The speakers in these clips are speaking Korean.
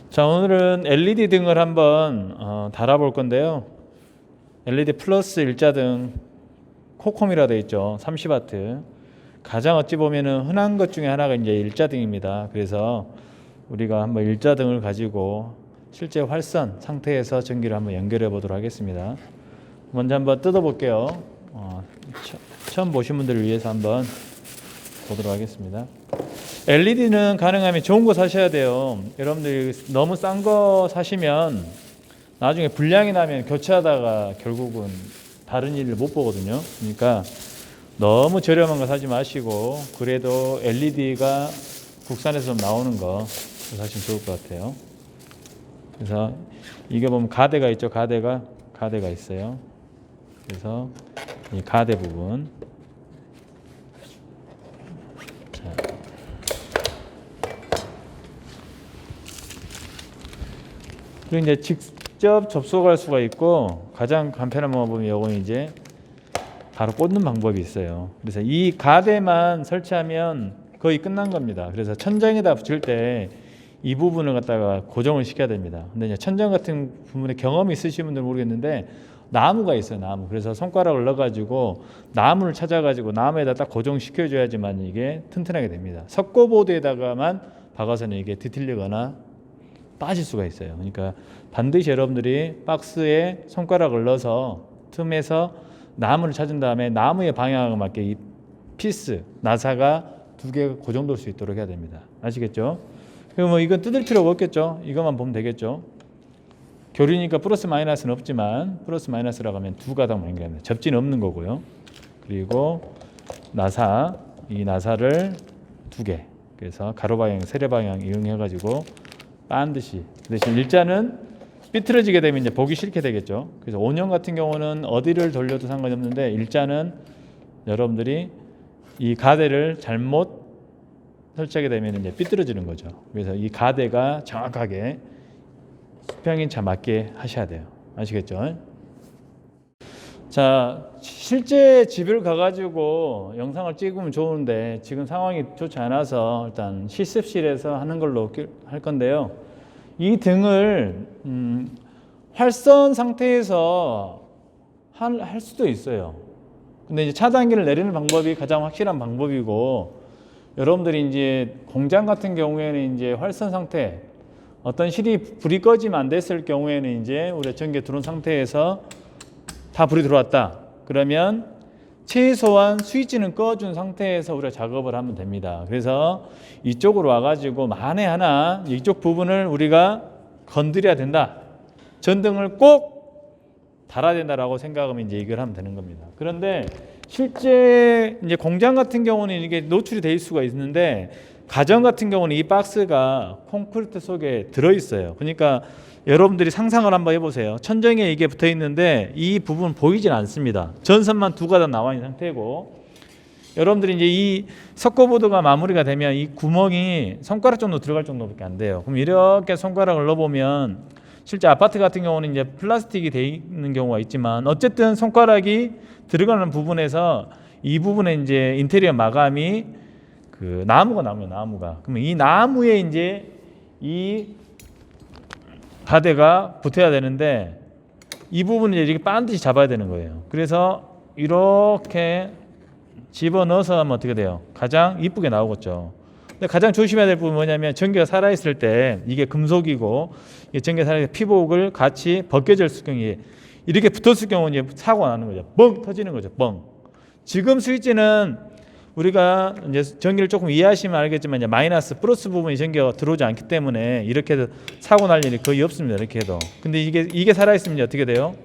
자, 오늘은 LED 등을 한번 달아볼 건데요. LED 플러스 일자등 코콤이라 되어 있죠. 30W. 가장 어찌 보면은 흔한 것 중에 하나가 이제 일자등입니다. 그래서 우리가 한번 일자등을 가지고 실제 활선 상태에서 전기를 한번 연결해 보도록 하겠습니다. 먼저 한번 뜯어 볼게요. 처음 보신 분들을 위해서 한번 보도록 하겠습니다. LED는 가능하면 좋은 거 사셔야 돼요. 여러분들이 너무 싼 거 사시면 나중에 불량이 나면 교체하다가 결국은 다른 일을 못 보거든요. 그러니까 너무 저렴한 거 사지 마시고 그래도 LED가 국산에서 좀 나오는 거 사시면 좋을 것 같아요. 그래서 이게 보면 가대가 있죠. 가대가 있어요. 그래서 이 가대 부분, 그리고 이제 직접 접속할 수가 있고 가장 간편한 방법은 이거는 이제 바로 꽂는 방법이 있어요. 그래서 이 가대만 설치하면 거의 끝난 겁니다. 그래서 천장에다 붙일 때 이 부분을 갖다가 고정을 시켜야 됩니다. 근데 이제 천장 같은 부분에 경험이 있으신 분들은 모르겠는데 나무가 있어요. 나무. 그래서 손가락을 넣어가지고 나무를 찾아가지고 나무에다 딱 고정시켜줘야지만 이게 튼튼하게 됩니다. 석고보드에다가만 박아서는 이게 뒤틀리거나 빠질 수가 있어요. 그러니까 반드시 여러분들이 박스에 손가락을 넣어서 틈에서 나무를 찾은 다음에 나무의 방향에 맞게 이 피스, 나사가 두 개가 고정될 수 있도록 해야 됩니다. 아시겠죠? 그럼 뭐 이건 뜯을 필요가 없겠죠? 이것만 보면 되겠죠? 교류니까 플러스 마이너스는 없지만 플러스 마이너스라고 하면 두 가닥만 연결합니다. 접지는 없는 거고요. 그리고 나사, 이 나사를 두 개. 그래서 가로 방향, 세로 방향 이용해 가지고 반드시 대신 일자는 삐뚤어지게 되면 이제 보기 싫게 되겠죠. 그래서 5년 같은 경우는 어디를 돌려도 상관이 없는데 일자는 여러분들이 이 가대를 잘못 설치하게 되면 이제 삐뚤어지는 거죠. 그래서 이 가대가 정확하게 수평인차 맞게 하셔야 돼요. 아시겠죠? 자, 실제 집을 가가지고 영상을 찍으면 좋은데 지금 상황이 좋지 않아서 일단 실습실에서 하는 걸로 할 건데요. 이 등을 활선 상태에서 할 수도 있어요. 근데 이제 차단기를 내리는 방법이 가장 확실한 방법이고, 여러분들이 이제 공장 같은 경우에는 이제 활선 상태, 어떤 실이 불이 꺼지면 안 됐을 경우에는 이제 우리가 전기가 들어온 상태에서 다 불이 들어왔다. 그러면 최소한 스위치는 꺼준 상태에서 우리가 작업을 하면 됩니다. 그래서 이쪽으로 와가지고 만에 하나 이쪽 부분을 우리가 건드려야 된다. 전등을 꼭 달아야 된다라고 생각하면 이제 이걸 하면 되는 겁니다. 그런데 실제 이제 공장 같은 경우는 이게 노출이 될 수가 있는데 가정 같은 경우는 이 박스가 콘크리트 속에 들어 있어요. 그러니까 여러분들이 상상을 한번 해보세요. 천정에 이게 붙어 있는데 이 부분 보이진 않습니다. 전선만 두 가닥 나와 있는 상태고, 여러분들이 이제 이 석고보드가 마무리가 되면 이 구멍이 손가락 정도 들어갈 정도밖에 안 돼요. 그럼 이렇게 손가락을 넣어보면 실제 아파트 같은 경우는 이제 플라스틱이 돼 있는 경우가 있지만 어쨌든 손가락이 들어가는 부분에서 이 부분에 이제 인테리어 마감이 그 나무가 나오면 나무가, 그러면 이 나무에 이제 이 가대가 붙어야 되는데 이 부분을 이렇게 반드시 잡아야 되는 거예요. 그래서 이렇게 집어넣어서 하면 어떻게 돼요? 가장 이쁘게 나오겠죠. 근데 가장 조심해야 될 부분은 뭐냐면 전기가 살아있을 때 이게 금속이고 전기가 살아있을 때 피복을 같이 벗겨질 경우에 이렇게 붙었을 경우는 이제 사고가 나는 거죠. 뻥 터지는 거죠. 뻥. 지금 스위치는 우리가 이제 전기를 조금 이해하시면 알겠지만 이제 마이너스 플러스 부분이 전기가 들어오지 않기 때문에 이렇게 해도 사고 날 일이 거의 없습니다. 이렇게 해도. 근데 이게 살아있으면 어떻게 돼요?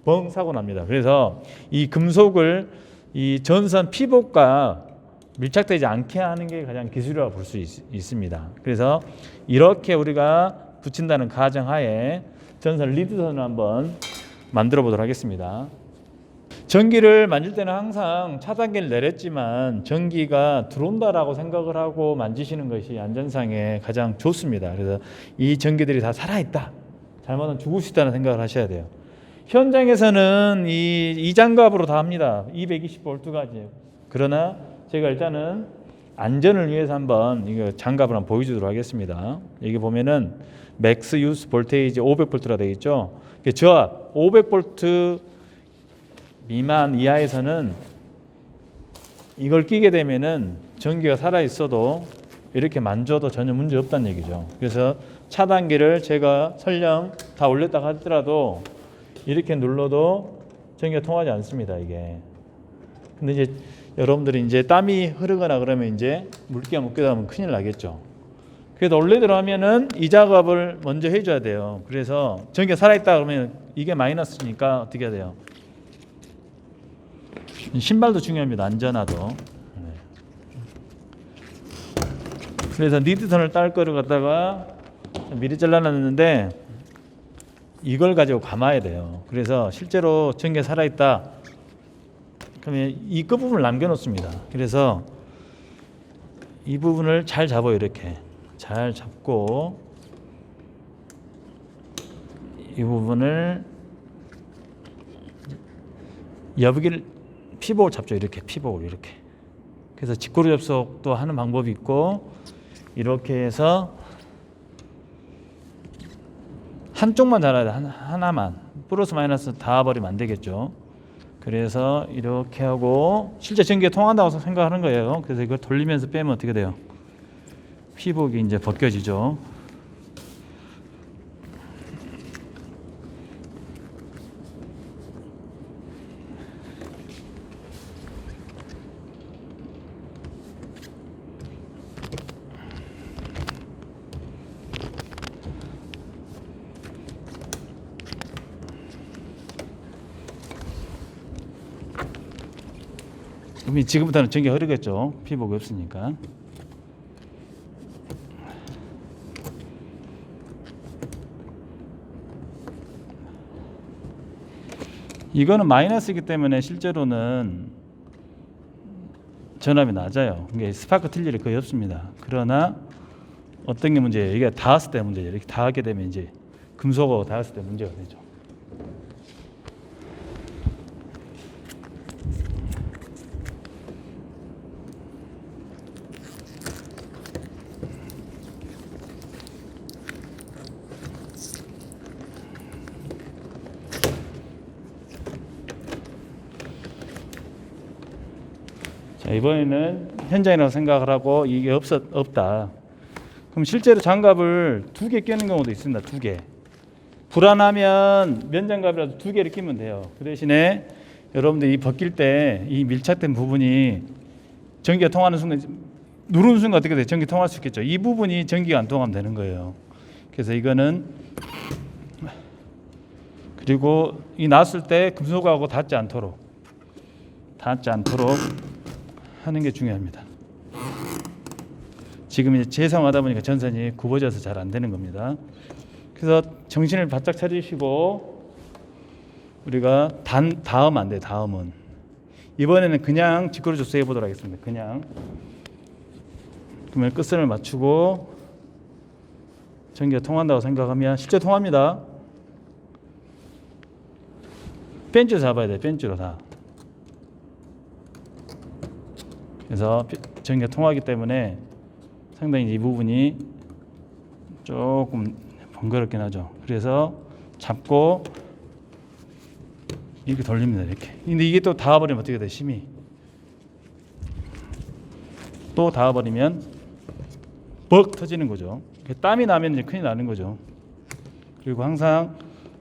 뻥 사고 납니다. 그래서 이 금속을 이 전선 피복과 밀착되지 않게 하는 게 가장 기술이라고 볼 수 있습니다. 그래서 이렇게 우리가 붙인다는 가정하에 전선 리드선을 한번 만들어 보도록 하겠습니다. 전기를 만질 때는 항상 차단기를 내렸지만 전기가 들어온다라고 생각을 하고 만지시는 것이 안전상에 가장 좋습니다. 그래서 이 전기들이 다 살아있다, 잘못하면 죽을 수 있다는 생각을 하셔야 돼요. 현장에서는 이 장갑으로 다 합니다. 220V까지. 그러나 제가 일단은 안전을 위해서 한번 이거 장갑을 한번 보여주도록 하겠습니다. 여기 보면은 맥스 유스 볼테이지 500볼트라 되어 있죠. 저압 500볼트 미만 이하에서는 이걸 끼게 되면은 전기가 살아 있어도 이렇게 만져도 전혀 문제 없다는 얘기죠. 그래서 차단기를 제가 설령 다 올렸다 하더라도 이렇게 눌러도 전기가 통하지 않습니다. 이게. 근데 이제 여러분들이 이제 땀이 흐르거나 그러면 이제 물기가 묻게 되면 큰일 나겠죠. 그래서 원래대로 하면은 이 작업을 먼저 해줘야 돼요. 그래서 전기가 살아있다 그러면 이게 마이너스니까 어떻게 해야 돼요? 신발도 중요합니다. 안전하도. 그래서 니드선을 딸 거를 갖다가 미리 잘라놨는데 이걸 가지고 감아야 돼요. 그래서 실제로 전기가 살아있다 그러면 이 끝부분을 남겨놓습니다. 그래서 이 부분을 잘 잡아요. 이렇게 잘 잡고 이 부분을 여기를 피복을 잡죠. 이렇게 피복을 이렇게. 그래서 직고리 접속도 하는 방법이 있고 이렇게 해서 한쪽만 잘라야 돼. 하나만. 플러스 마이너스 다 버리면 안 되겠죠. 그래서 이렇게 하고 실제 전기가 통한다고 생각하는 거예요. 그래서 이걸 돌리면서 빼면 어떻게 돼요? 피복이 이제 벗겨지죠. 그럼 지금부터는 전기가 흐르겠죠. 피복이 없으니까. 이거는 마이너스이기 때문에 실제로는 전압이 낮아요. 이게 스파크 틀 일이 거의 없습니다. 그러나 어떤 게 문제예요? 이게 닿았을 때 문제예요. 이렇게 닿게 되면 이제 금속하고 닿았을 때 문제가 되죠. 자, 이번에는 현장이라고 생각을 하고 이게 없다. 그럼 실제로 장갑을 2개 끼는 경우도 있습니다. 2개. 불안하면 면장갑이라도 2개를 끼면 돼요. 그 대신에 여러분들이 벗길 때 이 밀착된 부분이 전기가 통하는 순간 누르는 순간 어떻게 돼요? 전기 통할 수 있겠죠. 이 부분이 전기가 안 통하면 되는 거예요. 그래서 이거는 그리고 이 놨을 때 금속하고 닿지 않도록 하는 게 중요합니다. 지금 이제 재성하다 보니까 전선이 굽어져서 잘 안 되는 겁니다. 그래서 정신을 바짝 차리시고 우리가 다음 안 돼. 다음은 이번에는 그냥 직거래 조수해 보도록 하겠습니다. 그냥 그러면 끝선을 맞추고 전기가 통한다고 생각하면 실제 통합니다. 벤치로 잡아야 돼. 벤치로 다. 그래서 전기가 통하기 때문에 상당히 이 부분이 조금 번거롭긴 하죠. 그래서 잡고 이렇게 돌립니다. 이렇게. 근데 이게 또 닿아버리면 어떻게 돼? 심이 또 닿아버리면 벅 터지는 거죠. 땀이 나면 이제 큰일 나는 거죠. 그리고 항상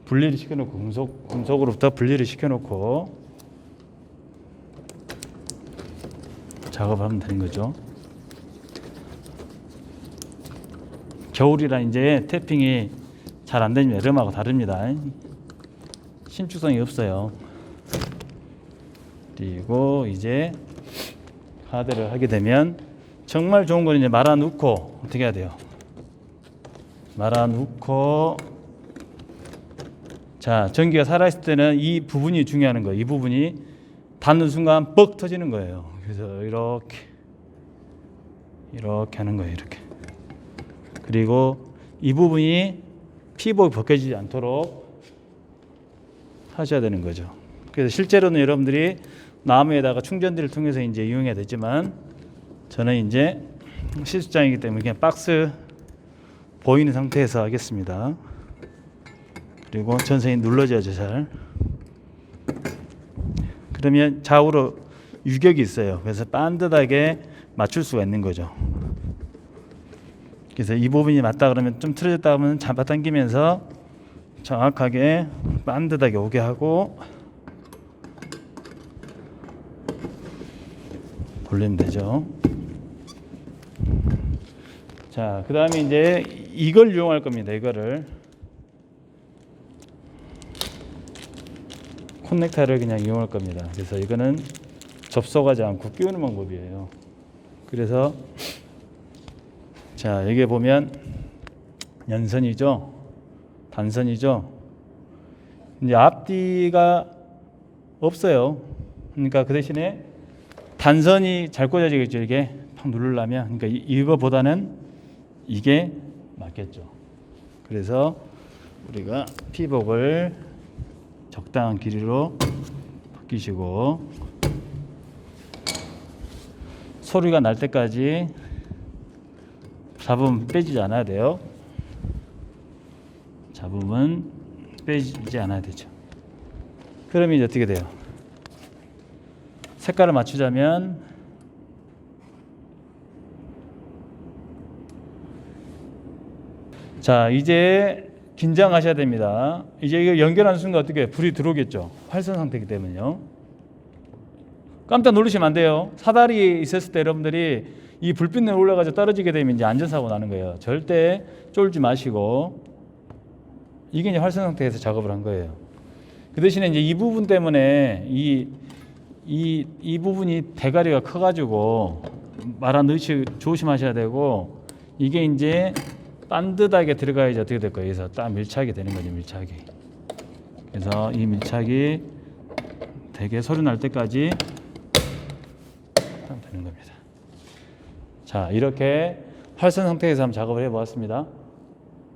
분리를 시켜놓고 금속으로부터 분리를 시켜놓고 작업하면 되는 거죠. 겨울이라 이제 태핑이 잘 안 되면 여름하고 다릅니다. 신축성이 없어요. 그리고 이제 하드를 하게 되면 정말 좋은 건 이제 말아 놓고 어떻게 해야 돼요? 말아 놓고 자 전기가 살아있을 때는 이 부분이 중요한 거예요. 이 부분이 닿는 순간 뻑 터지는 거예요. 그래서 이렇게 하는 거예요. 이렇게. 그리고 이 부분이 피복이 벗겨지지 않도록 하셔야 되는 거죠. 그래서 실제로는 여러분들이 나무에다가 충전기를 통해서 이제 이용해야 되지만 저는 이제 실습장이기 때문에 그냥 박스 보이는 상태에서 하겠습니다. 그리고 전선이 눌러져야죠, 잘. 그러면 좌우로 유격이 있어요. 그래서 반듯하게 맞출 수가 있는 거죠. 그래서 이 부분이 맞다 그러면 좀 틀어졌다 하면 잡아당기면서 정확하게 반듯하게 오게 하고 돌리면 되죠. 자, 그 다음에 이제 이걸 이용할 겁니다. 이거를 커넥터를 그냥 이용할 겁니다. 그래서 이거는 접속하지 않고 끼우는 방법이에요. 그래서 자, 여기 보면 연선이죠, 단선이죠. 이제 앞뒤가 없어요. 그러니까 그 대신에 단선이 잘 꽂아지겠죠. 이게 팍 누르려면, 그러니까 이거보다는 이게 맞겠죠. 그래서 우리가 피복을 적당한 길이로 벗기시고 소리가 날 때까지 잡으면 빼지지 않아야 돼요. 잡으면 빼지지 않아야 되죠. 그러면 이제 어떻게 돼요? 색깔을 맞추자면 자, 이제 긴장하셔야 됩니다. 이제 이거 연결하는 순간 어떻게 해요? 불이 들어오겠죠. 활성 상태이기 때문에요. 깜짝 놀라시면 안 돼요. 사다리 있었을 때 여러분들이 이 불빛에 올라가서 떨어지게 되면 이제 안전사고 나는 거예요. 절대 쫄지 마시고, 이게 이제 활성 상태에서 작업을 한 거예요. 그 대신에 이제 이 부분 때문에 이 부분이 대가리가 커가지고 말아 넣으시 조심하셔야 되고, 이게 이제 반듯하게 들어가야지 어떻게 될 거예요. 그래서 딱 밀착이 되는 거죠, 밀착이. 그래서 이 밀착이 되게 소리 날 때까지 되는 겁니다. 자, 이렇게 활성 상태에서 한번 작업을 해보았습니다.